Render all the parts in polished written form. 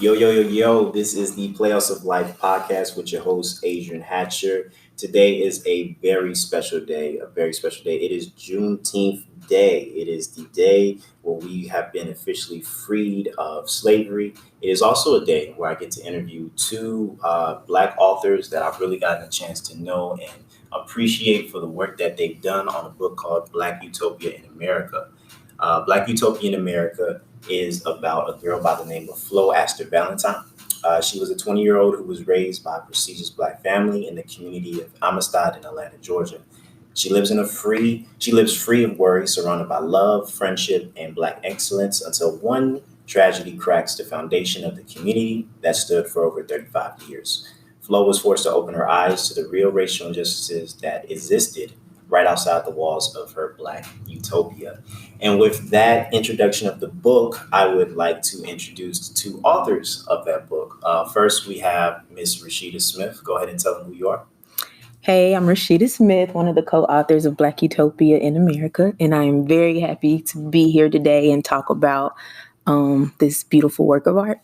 Yo, yo, yo, yo, this is the Playoffs of Life podcast with your host, Adrian Hatcher. Today is a very special day, a very special day. It is Juneteenth Day. It is the day where we have been officially freed of slavery. It is also a day where I get to interview two Black authors that I've really gotten a chance to know and appreciate for the work that they've done on a book called Black Utopia in America. Black Utopia in America is about a girl by the name of Flo Aster Valentine. She was a 20-year-old who was raised by a prestigious Black family in the community of Amistad in Atlanta, Georgia. She lives free of worry, surrounded by love, friendship, and Black excellence until one tragedy cracks the foundation of the community that stood for over 35 years. Flo was forced to open her eyes to the real racial injustices that existed right outside the walls of her Black utopia. And with that introduction of the book, I would like to introduce the two authors of that book. First, we have Miss Rasheda Smith. Go ahead and tell them who you are. Hey, I'm Rasheda Smith, one of the co-authors of Black Utopia in America, and I am very happy to be here today and talk about this beautiful work of art.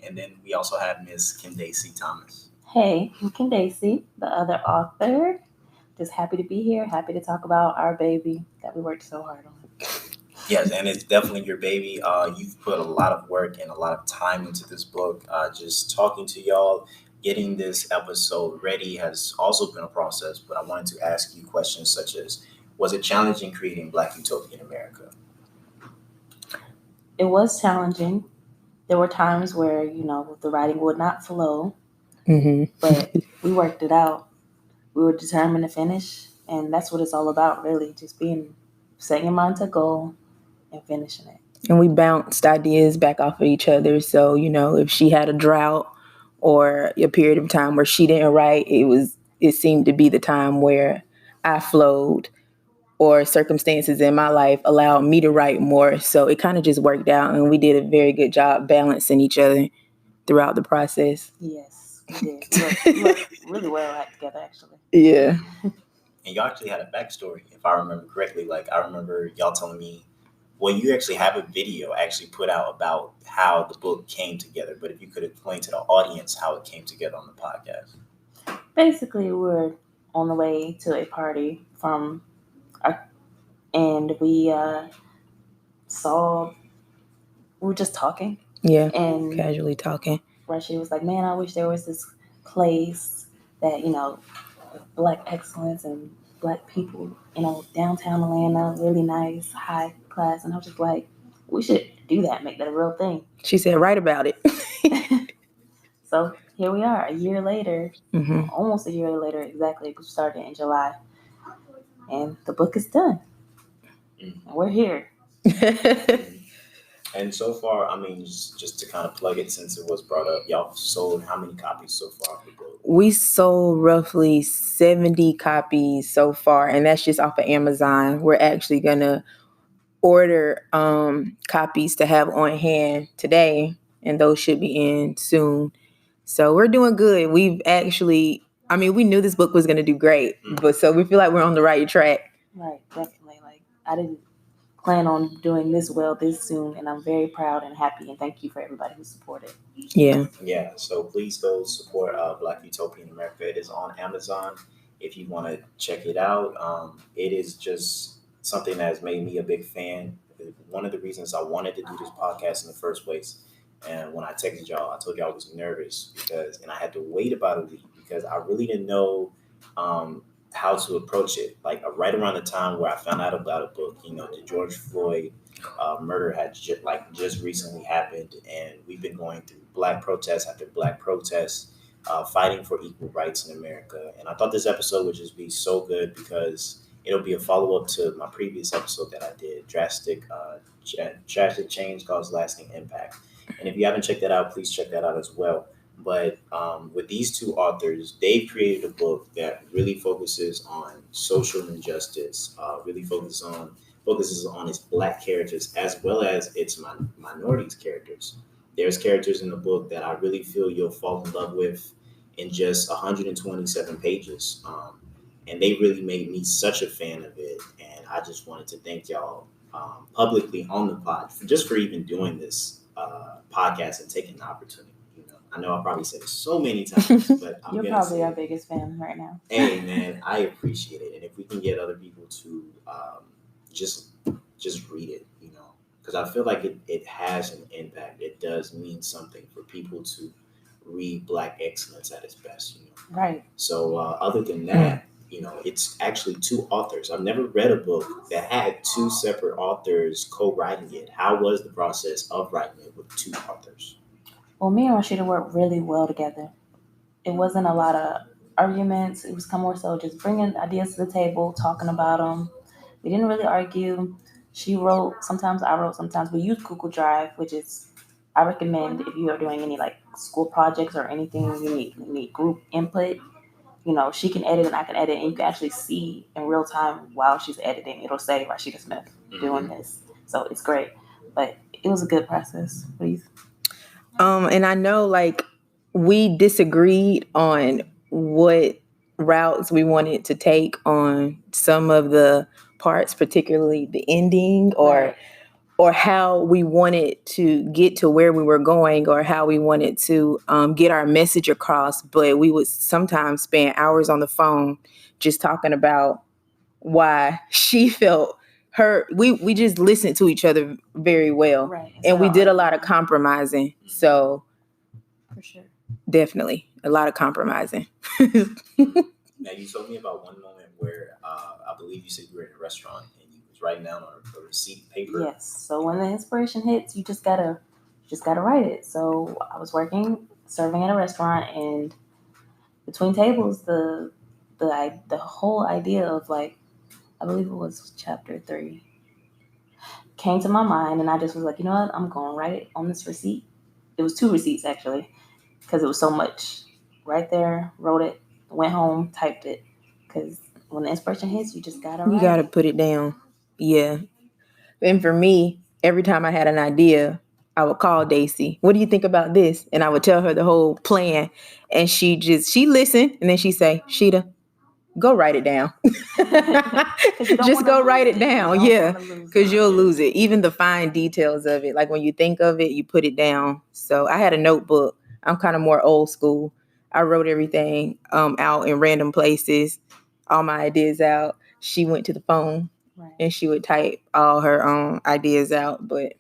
And then we also have Miss Candacie Thomas. Hey, I'm Candacie, the other author. Just happy to be here, happy to talk about our baby that we worked so hard on. Yes, and it's definitely your baby. You've put a lot of work and a lot of time into this book. Just talking to y'all, getting this episode ready has also been a process, but I wanted to ask you questions such as, was it challenging creating Black Utopia in America? It was challenging. There were times where, the writing would not flow, but we worked it out. We were determined to finish, and that's what it's all about, really, just setting your mind to a goal and finishing it. And we bounced ideas back off of each other. So, if she had a drought or a period of time where she didn't write, it seemed to be the time where I flowed, or circumstances in my life allowed me to write more. So it kind of just worked out, and we did a very good job balancing each other throughout the process. Yes, we did. We worked really well together, actually. Yeah. And y'all actually had a backstory, if I remember correctly. Like, I remember y'all telling me, well, you actually have a video actually put out about how the book came together. But if you could explain to the audience how it came together on the podcast. Basically, we were on the way to a party and we were just talking. Yeah, and casually talking. Rashida was like, man, I wish there was this place that, Black excellence and Black people, downtown Atlanta, really nice, high class. And I was just like, we should do that, make that a real thing. She said, write about it. So here we are, a year later, almost a year later, exactly. We started in July. And the book is done. And we're here. And so far, I mean, just to kind of plug it since it was brought up, y'all sold how many copies so far of the book? We sold roughly 70 copies so far, and that's just off of Amazon. We're actually going to order copies to have on hand today, and those should be in soon. So we're doing good. We knew this book was going to do great, but so we feel like we're on the right track. Right, definitely. Like, I didn't plan on doing this well this soon, and I'm very proud and happy, and thank you for everybody who supported. Yeah, so please go support Black Utopia in America. It is on Amazon if you want to check it out. It is just something that has made me a big fan. One of the reasons I wanted to do this podcast in the first place, and when I texted y'all, I told y'all I was nervous and I had to wait about a week because I really didn't know how to approach it. Like right around the time where I found out about a book, the George Floyd murder had just recently happened, and we've been going through Black protests after Black protests, fighting for equal rights in America. And I thought this episode would just be so good because it'll be a follow-up to my previous episode that I did, Drastic Change Cause Lasting Impact. And if you haven't checked that out, please check that out as well. But with these two authors, they've created a book that really focuses on social injustice, really focuses on its Black characters as well as its minorities characters. There's characters in the book that I really feel you'll fall in love with in just 127 pages. And they really made me such a fan of it. And I just wanted to thank y'all publicly on the pod for even doing this podcast and taking the opportunity. I know I probably said it so many times, but I'm You're gonna probably say our it. biggest fan right now. Hey man, I appreciate it, and if we can get other people to just read it, because I feel like it has an impact. It does mean something for people to read Black excellence at its best. Right. So other than that, it's actually two authors. I've never read a book that had two separate authors co-writing it. How was the process of writing it with two authors? Well, me and Rashida worked really well together. It wasn't a lot of arguments. It was more so just bringing ideas to the table, talking about them. We didn't really argue. She wrote, sometimes I wrote, sometimes we used Google Drive, which is, I recommend if you are doing any like school projects or anything you need group input. She can edit and I can edit, and you can actually see in real time while she's editing. It'll say Rasheda Smith doing this. So it's great. But it was a good process. Please. And I know like we disagreed on what routes we wanted to take on some of the parts, particularly the ending or how we wanted to get to where we were going or how we wanted to get our message across. But we would sometimes spend hours on the phone just talking about why she felt her. We just listened to each other very well. Right. And we did a lot of compromising. So for sure. Definitely a lot of compromising. Now, you told me about one moment where I believe you said you were in a restaurant and you was writing down a receipt paper. Yes. So when the inspiration hits, you just gotta write it. So I was serving at a restaurant, and between tables, the whole idea of like, I believe it was chapter 3, came to my mind, and I just was like, you know what, I'm going to write it on this receipt. It was 2 receipts actually, because it was so much. Right there, wrote it, went home, typed it, because when the inspiration hits, you just gotta write. You gotta put it down. Yeah. And for me, every time I had an idea, I would call Daisy. What do you think about this? And I would tell her the whole plan, and she listened, and then she say, Sheeta, go write it down. Just go write it down. Yeah, because you'll lose it. Even the fine details of it. Like when you think of it, you put it down. So I had a notebook. I'm kind of more old school. I wrote everything out in random places, all my ideas out. She went to the phone and she would type all her own ideas out. But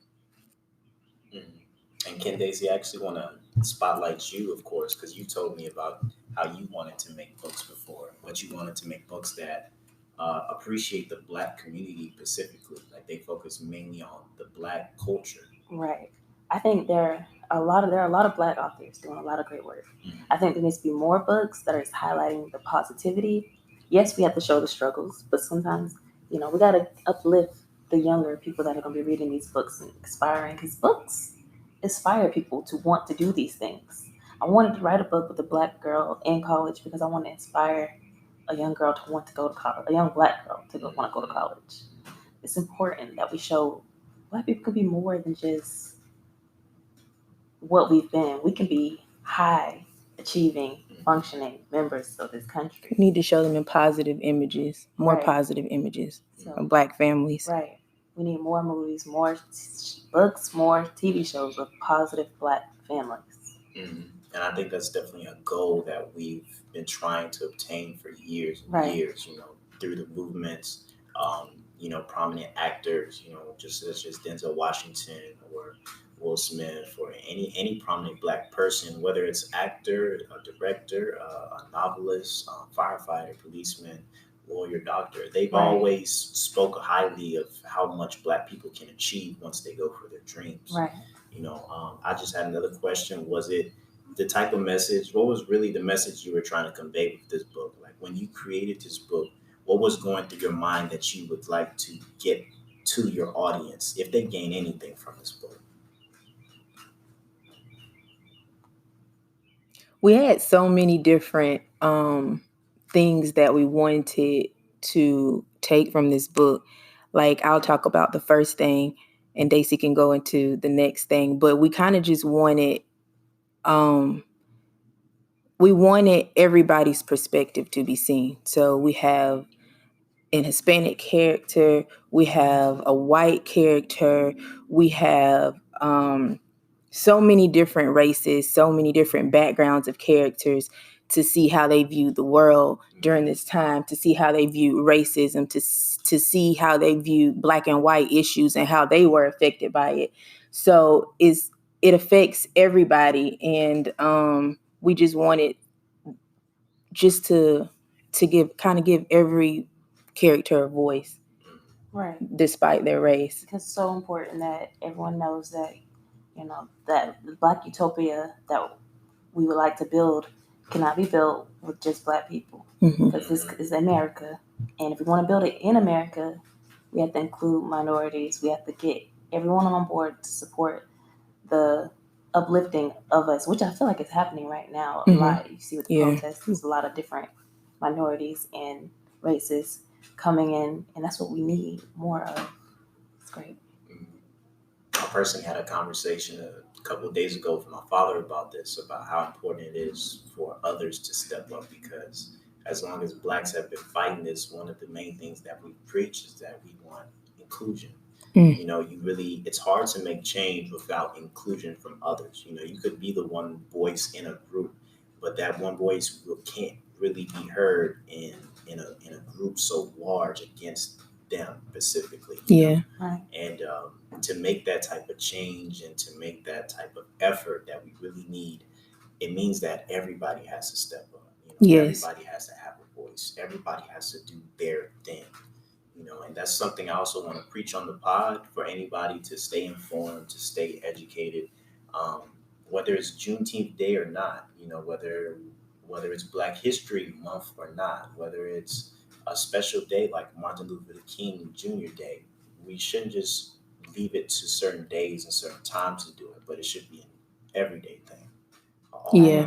And Candacie, I actually want to spotlight you, of course, because you told me about how you wanted to make books before, but you wanted to make books that appreciate the Black community specifically. Like they focus mainly on the Black culture. Right. I think there are a lot of Black authors doing a lot of great work. Mm-hmm. I think there needs to be more books that are highlighting the positivity. Yes, we have to show the struggles, but sometimes, we got to uplift the younger people that are going to be reading these books and inspiring, because books inspire people to want to do these things. I wanted to write a book with a Black girl in college because I want to inspire a young girl to want to go to college, a young Black girl to want to go to college. It's important that we show Black people could be more than just what we've been. We can be high achieving, functioning members of this country. We need to show them in positive images, more positive images of Black families. Right. We need more movies, more books, more TV shows of positive Black families. Mm-hmm. And I think that's definitely a goal that we've been trying to obtain for years and years, through the movements, prominent actors, just such as Denzel Washington or Will Smith or any prominent Black person, whether it's actor, a director, a novelist, firefighter, policeman, lawyer, doctor. They've always spoke highly of how much Black people can achieve once they go for their dreams. Right. I just had another question. Was it the type of message? What was really the message you were trying to convey with this book? Like when you created this book, what was going through your mind that you would like to get to your audience if they gain anything from this book? We had so many different things that we wanted to take from this book. Like I'll talk about the first thing and Daisy can go into the next thing. But we kind of just wanted everybody's perspective to be seen. So we have an Hispanic character, we have a white character, we have so many different races, so many different backgrounds of characters, to see how they view the world during this time, to see how they view racism, to see how they view black and white issues and how they were affected by it. So it affects everybody, and we just wanted just to give every character a voice, right? Despite their race. Because it's so important that everyone knows that, you know, that the Black Utopia that we would like to build cannot be built with just Black people, because this is America, and if we want to build it in America, we have to include minorities. We have to get everyone on board to support the uplifting of us, which I feel like is happening right now a lot. You see with the protests, there's a lot of different minorities and races coming in, and that's what we need more of. It's great. I personally had a conversation a couple of days ago with my father about this, about how important it is for others to step up, because as long as Blacks have been fighting this, one of the main things that we preach is that we want inclusion. You know, it's hard to make change without inclusion from others. You know, you could be the one voice in a group, but that one voice can't really be heard in a group so large against them specifically. Yeah. Right. And to make that type of change and to make that type of effort that we really need, it means that everybody has to step up. You know, everybody has to have a voice. Everybody has to do their thing. You know, and that's something I also want to preach on the pod for anybody to stay informed, to stay educated, whether it's Juneteenth Day or not. You know, whether it's Black History Month or not, whether it's a special day like Martin Luther King Jr. Day. We shouldn't just leave it to certain days and certain times to do it, but it should be an everyday thing, thing. You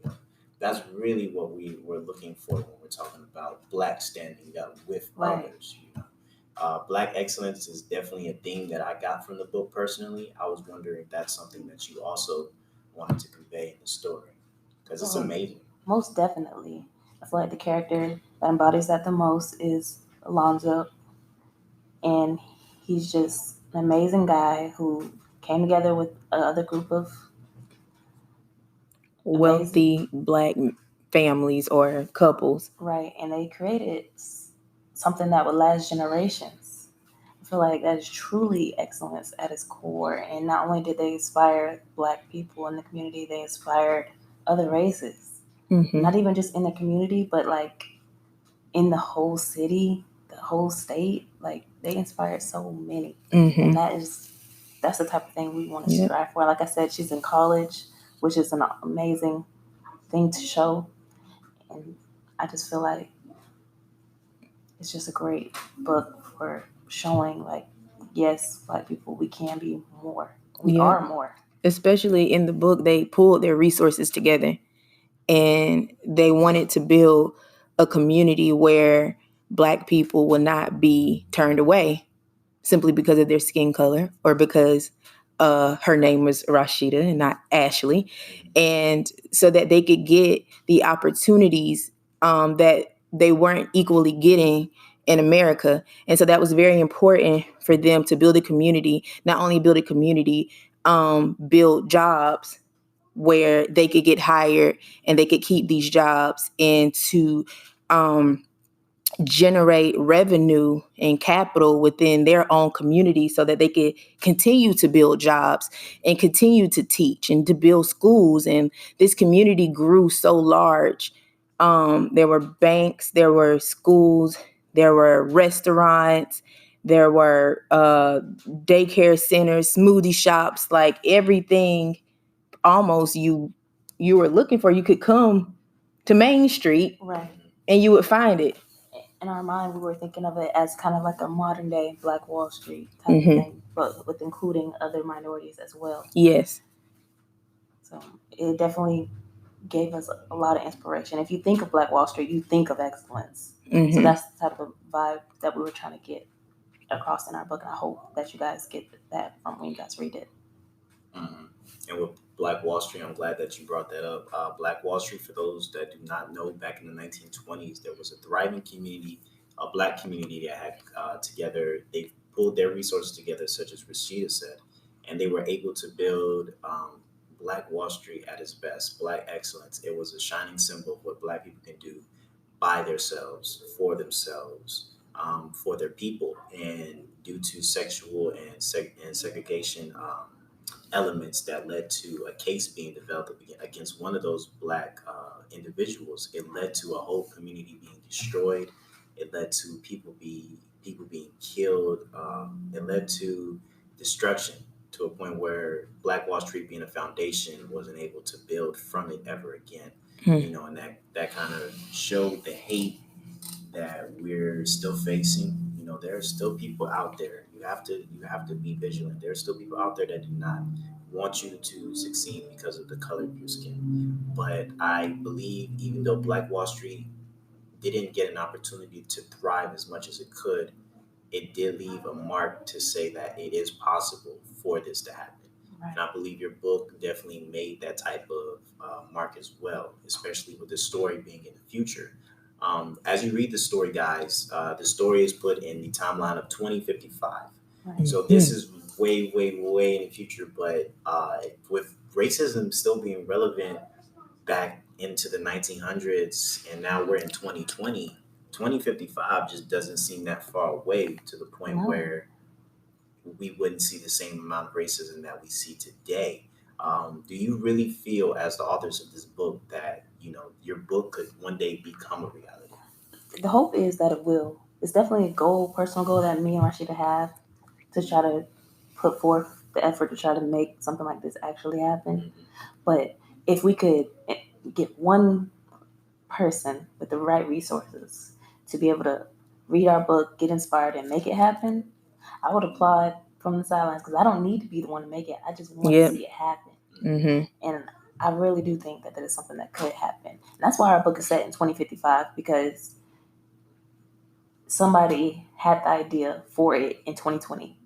know, that's really what we're looking for when we're talking about Black standing up with others. You know, Black excellence is definitely a theme that I got from the book personally. I was wondering if that's something that you also wanted to convey in the story, because it's amazing. Most definitely. I feel like the character that embodies that the most is Alonzo. And he's just an amazing guy who came together with another group of wealthy Black families or couples. Right. And they created something that would last generations. I feel like that is truly excellence at its core. And not only did they inspire Black people in the community, they inspired other races. Not even just in the community, but like in the whole city, the whole state. Like they inspired so many. And that's the type of thing we want to strive for. Like I said, she's in college, which is an amazing thing to show. And I just feel like it's just a great book for showing, like, yes, Black people, we can be more. We are more. Especially in the book, they pulled their resources together and they wanted to build a community where Black people will not be turned away simply because of their skin color or because her name was Rasheda and not Ashley. And so that they could get the opportunities that they weren't equally getting in America. And so that was very important for them to build a community, not only build a community, build jobs where they could get hired and they could keep these jobs and to generate revenue and capital within their own community so that they could continue to build jobs and continue to teach and to build schools. And this community grew so large. There were banks, there were schools, there were restaurants, there were daycare centers, smoothie shops, like everything almost you were looking for. You could come to Main Street, right, and you would find it. In our mind, we were thinking of it as kind of like a modern day Black Wall Street type of thing, but with including other minorities as well. Yes. So it definitely gave us a lot of inspiration. If you think of Black Wall Street, you think of excellence. So that's the type of vibe that we were trying to get across in our book, and I hope that you guys get that from when you guys read it. And with Black Wall Street, I'm glad that you brought that up. Black Wall Street, for those that do not know, back in the 1920s, there was a thriving community, a Black community that had together, they pulled their resources together, such as Rasheda said, and they were able to build Black Wall Street at its best, Black excellence. It was a shining symbol of what Black people can do by themselves, for their people, and due to sexual and segregation elements that led to a case being developed against one of those Black individuals. It led to a whole community being destroyed. It led to people being killed. It led to destruction to a point where Black Wall Street, being a foundation, wasn't able to build from it ever again. And that kind of showed the hate that we're still facing. There are still people out there. You have to be vigilant. There are still people out there that do not want you to succeed because of the color of your skin. But I believe, even though Black Wall Street didn't get an opportunity to thrive as much as it could, it did leave a mark to say that it is possible for this to happen. Right. And I believe your book definitely made that type of mark as well, especially with the story being in the future. As you read the story, guys, the story is put in the timeline of 2055. Right. So this is way, way, way in the future. But with racism still being relevant back into the 1900s, and now we're in 2020, 2055 just doesn't seem that far away, to the point where we wouldn't see the same amount of racism that we see today. Do you really feel, as the authors of this book, that your book could one day become a reality? The hope is that it will. It's definitely a personal goal that me and Rasheda have, to try to put forth the effort to try to make something like this actually happen. Mm-hmm. But if we could get one person with the right resources to be able to read our book, get inspired, and make it happen, I would applaud from the sidelines, because I don't need to be the one to make it. I just want to see it happen. Mm-hmm. And I really do think that is something that could happen. And that's why our book is set in 2055, because somebody had the idea for it in 2020.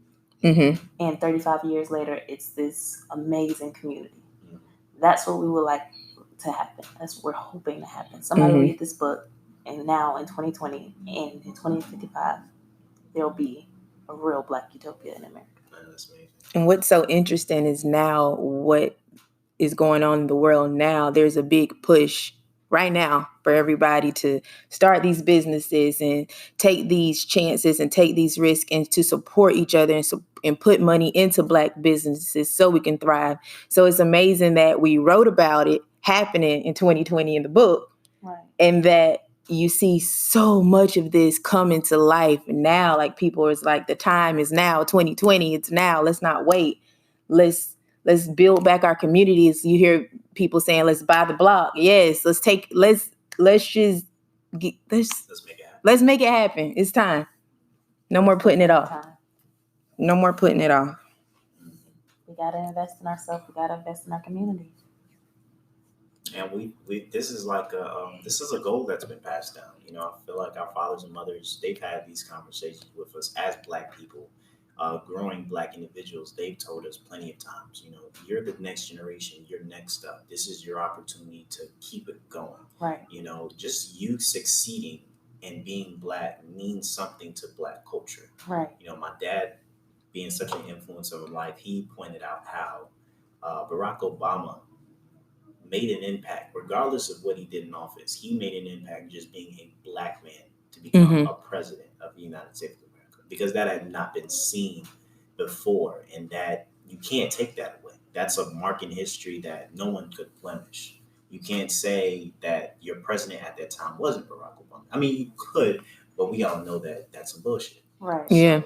Mm-hmm. And 35 years later, it's this amazing community. Mm-hmm. That's what we would like to happen. That's what we're hoping to happen. Somebody read this book, and now in 2020 and in 2055, there'll be a real Black Utopia in America. That's amazing. And what's so interesting is now what is going on in the world now. There's a big push right now for everybody to start these businesses and take these chances and take these risks, and to support each other and put money into Black businesses so we can thrive. So it's amazing that we wrote about it happening in 2020 in the book, right, and that you see so much of this coming to life now. Like, people is like, the time is now, 2020, it's now. Let's not wait. Let's build back our communities. You hear people saying, let's buy the block. Yes, let's make it happen. It's time. No more putting it off. No more putting it off. We got to invest in ourselves. We got to invest in our community. And we this is like a goal that's been passed down. I feel like our fathers and mothers, they've had these conversations with us as Black people, growing Black individuals. They've told us plenty of times, you're the next generation, you're next up. This is your opportunity to keep it going. Right. Just you succeeding and being Black means something to Black culture. Right. My dad, being such an influence of life, he pointed out how Barack Obama made an impact, regardless of what he did in office. He made an impact just being a Black man to become a president of the United States of America, because that had not been seen before, and that you can't take that away. That's a mark in history that no one could blemish. You can't say that your president at that time wasn't Barack Obama. I mean, you could, but we all know that that's some bullshit. Right. Yeah.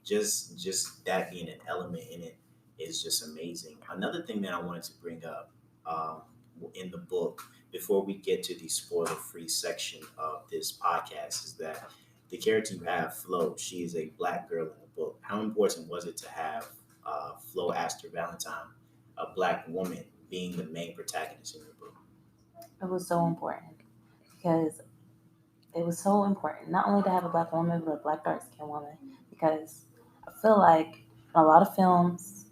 Just that being an element in it is just amazing. Another thing that I wanted to bring up in the book, before we get to the spoiler-free section of this podcast, is that the character you have, Flo, she is a Black girl in the book. How important was it to have Flo Aster Valentine, a Black woman, being the main protagonist in your book? It was so important, because it was so important not only to have a Black woman, but a Black dark-skinned woman, because I feel like in a lot of films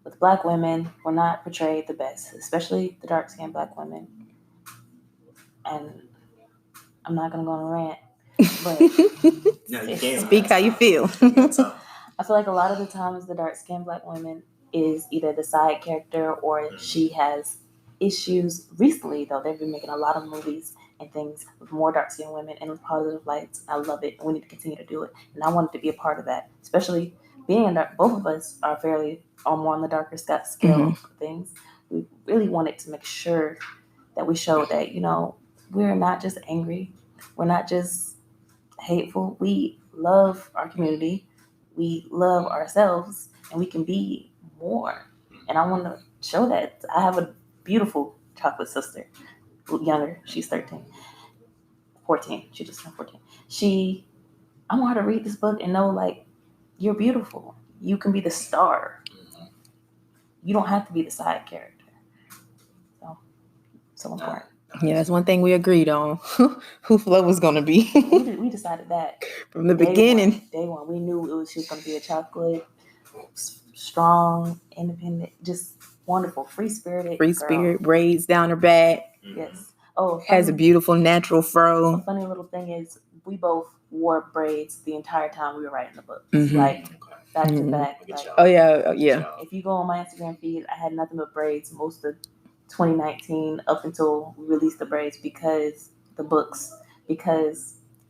with Black women were not portrayed the best, especially the dark-skinned Black women. And I'm not going to go on a rant, but no, you can't. Speak how you feel. I feel like a lot of the times the dark-skinned Black woman is either the side character or she has issues. Recently, though, they've been making a lot of movies and things with more dark-skinned women in positive lights. I love it. We need to continue to do it. And I wanted to be a part of that, especially being both of us are fairly more on the darker scale of things. We really wanted to make sure that we show that, we're not just angry. We're not just hateful. We love our community. We love ourselves, and we can be more. And I want to show that. I have a beautiful chocolate sister, younger. She's 14. She just turned 14. I want her to read this book and know, like, you're beautiful. You can be the star. You don't have to be the side character. So important. Yeah, that's one thing we agreed on. Who Flo was going to be. We decided that from the beginning. Day one. We knew she was going to be a chocolate, strong, independent, just wonderful, free-spirited Free-spirit, braids down her back. Yes. Has a beautiful natural fro. A funny little thing is we both wore braids the entire time we were writing the book. Like, back to back. Like, oh, yeah. If you go on my Instagram feed, I had nothing but braids most of 2019 up until we released the braids because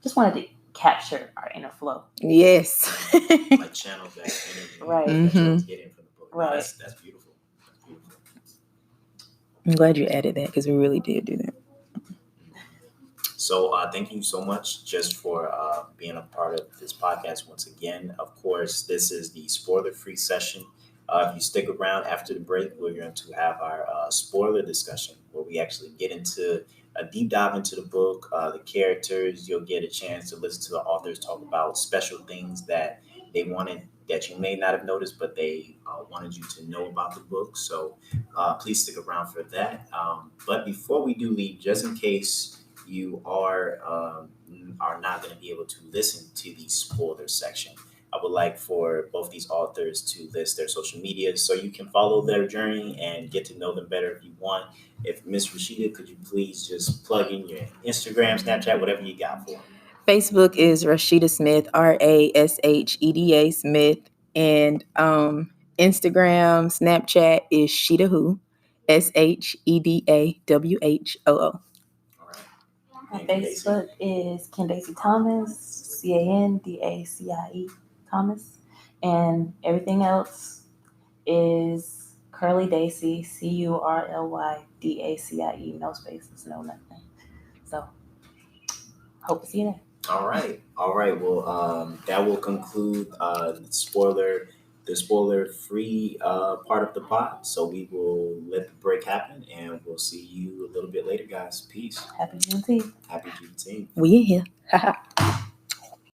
just wanted to capture our inner flow. Yes. Like channel that energy. Right. That you want to get in from the book. Right. No, that's beautiful. That's beautiful. I'm glad you added that because we really did do that. So thank you so much just for being a part of this podcast once again. Of course, this is the spoiler-free session. If you stick around after the break, we're going to have our spoiler discussion where we actually get into a deep dive into the book, the characters. You'll get a chance to listen to the authors talk about special things that they wanted that you may not have noticed, but they wanted you to know about the book. So please stick around for that. But before we do leave, just in case you are not going to be able to listen to the spoiler section, I would like for both these authors to list their social medias so you can follow their journey and get to know them better if you want. If Miss Rasheda, could you please just plug in your Instagram, Snapchat, whatever you got for them? Facebook is Rasheda Smith, Rasheda Smith, and Instagram, Snapchat is Sheda Who, SHEDAWHOO. All right. My Facebook is Candacie Thomas, CANDACIE Thomas, and everything else is Curly Dacie, CURLYDACIE, no spaces, no nothing. So, hope to see you there. All right. Well, that will conclude the spoiler-free part of the pod. So we will let the break happen, and we'll see you a little bit later, guys. Peace. Happy Juneteenth. Happy Juneteenth. We in here.